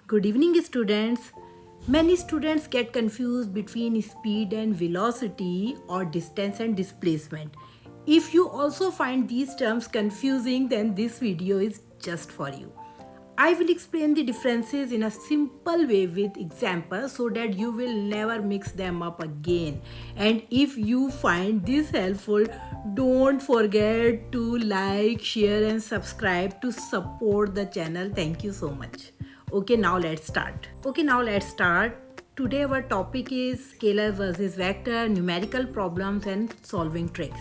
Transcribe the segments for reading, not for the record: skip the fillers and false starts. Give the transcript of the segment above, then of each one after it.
Good evening, students. Many students get confused between speed and velocity or distance and displacement. If you also find these terms confusing, then this video is just for you. I will explain the differences in a simple way with examples so that you will never mix them up again. And if you find this helpful, don't forget to like, share and subscribe to support the channel. Thank you so much. Okay, now let's start. Today our topic is scalar versus vector, numerical problems and solving tricks.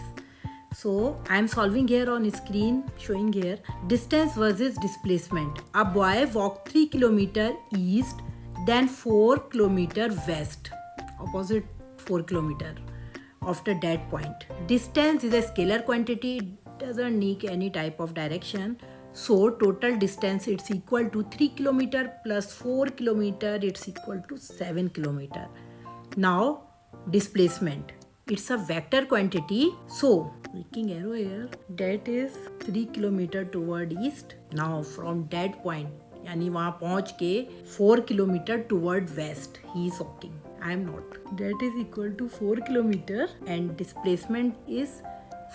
So I am solving here on screen, showing here distance versus displacement. A boy walked 3 km east, then 4 km west, opposite 4 km after that point. Distance is a scalar quantity, it doesn't need any type of direction. So total distance it's equal to 3 km plus 4 km, it's equal to 7 km. Now displacement, it's a vector quantity. So making arrow here, that is 3 km toward east. Now from that point यानी वहाँ पहुँच के 4 km toward west he is walking. I am not. That is equal to 4 km and displacement is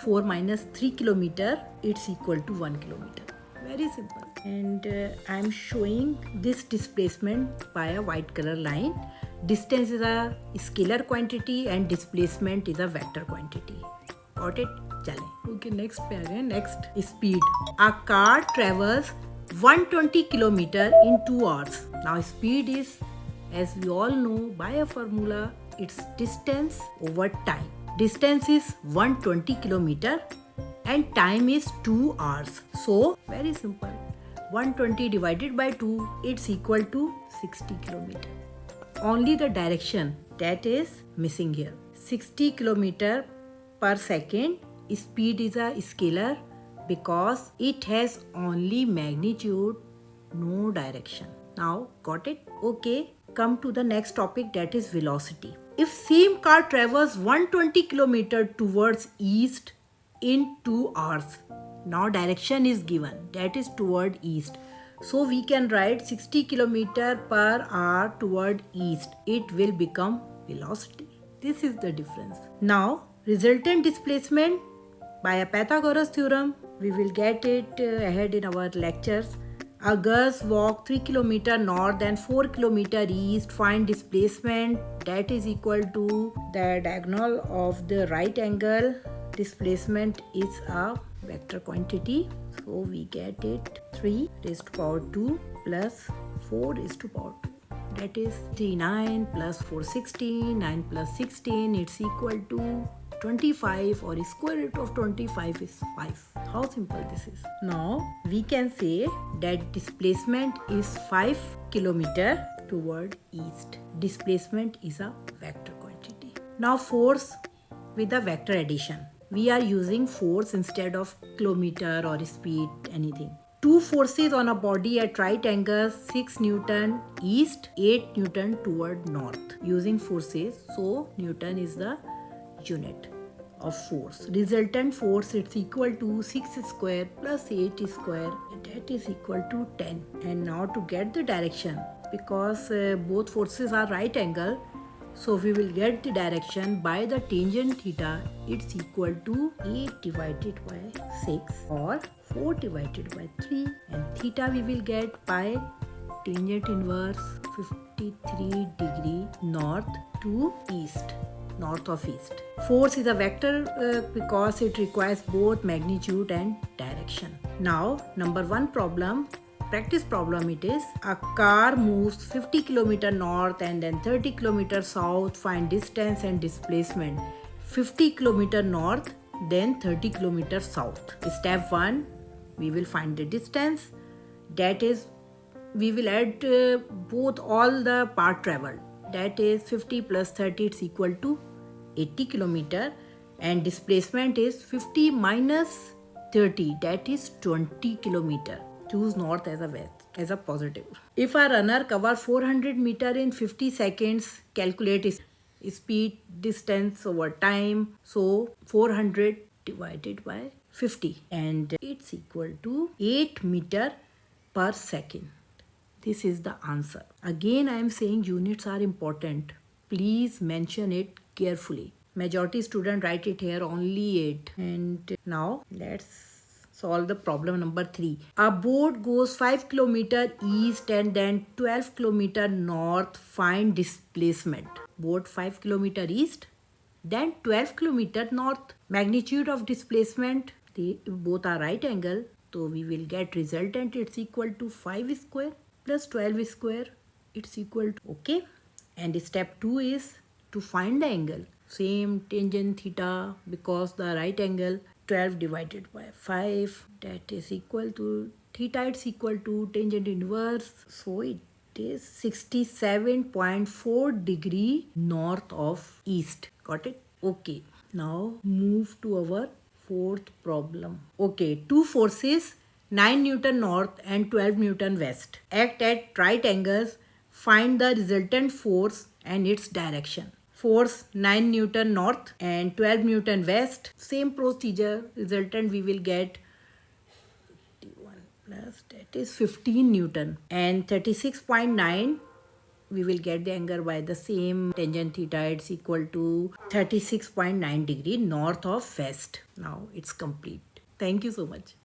4 minus 3 km. It's equal to 1 km. Very simple. And I am showing this displacement by a white color line. Distance is a scalar quantity and displacement is a vector quantity. Got it? चलें. Okay, next पे आ गए. Next, speed. A car travels 120 km in 2 hours. Now speed is, as we all know by a formula, it's distance over time. Distance is 120 km and time is 2 hours. So very simple. 120 divided by 2, it's equal to 60 km. Only the direction that is missing here. 60 km per second. Speed is a scalar because it has only magnitude, no direction. Now got it? Okay, come to the next topic, that is velocity. If same car travels 120 km towards east in 2 hours, now direction is given, that is toward east. So we can write 60 km per hour toward east. It will become velocity. This is the difference. Now resultant displacement by a Pythagoras theorem, we will get it ahead in our lectures. A Gus walked 3 km north and 4 km east. Find displacement, that is equal to the diagonal of the right angle. Displacement is a vector quantity. So we get it 3 raised to power 2 plus 4 raised to power 2. That is 39 plus 4 16, 9 plus 16, it's equal to 25, or square root of 25 is 5. How simple this is. Now we can say that displacement is 5 km toward east. Displacement is a vector quantity. Now force with a vector addition. We are using force instead of kilometer or speed, anything. Two forces on a body at right angles, 6 Newton east, 8 Newton toward north. Using forces, so Newton is the unit of force. Resultant force, it's equal to 6 square plus 8 square, that is equal to 10. And now to get the direction, because both forces are right angle, so we will get the direction by the tangent theta. It's equal to 8 divided by 6 or 4 divided by 3, and theta we will get by tangent inverse 53 degree north to east, north of east. Force is a vector because it requires both magnitude and direction. Now number 1 problem, practice problem it is. A car moves 50 km north and then 30 km south. Find distance and displacement. 50 km north, then 30 km south. Step 1, we will find the distance. That is, we will add both all the part traveled. That is 50 plus 30, it's equal to 80 km. And displacement is 50 minus 30, that is 20 km. Choose north as a positive. If a runner covers 400 meters in 50 seconds, calculate speed, distance over time. So 400 divided by 50 and it's equal to 8 meter per second. This is the answer. Again, I am saying units are important. Please mention it carefully. Majority student write it here only 8. And now let's solve the problem number 3. A boat goes 5 kilometer east and then 12 kilometer north. Find displacement. Boat 5 kilometer east, then 12 kilometer north. Magnitude of displacement, they both are right angle, so we will get resultant. It's equal to 5 square plus 12 square. It's equal to, okay. And step 2 is to find the angle. Same tangent theta, because the right angle 12 divided by 5, that is equal to theta, it's equal to tangent inverse. So it is 67.4 degree north of east. Got it? Okay. Now move to our fourth problem. Okay, two forces 9 Newton north and 12 Newton west act at right angles. Find the resultant force and its direction. Force 9 Newton north and 12 Newton west. Same procedure. Resultant we will get 51 plus, that is 15 Newton, and 36.9 we will get the angle by the same tangent theta. It's equal to 36.9 degree north of west. Now it's complete. Thank you so much.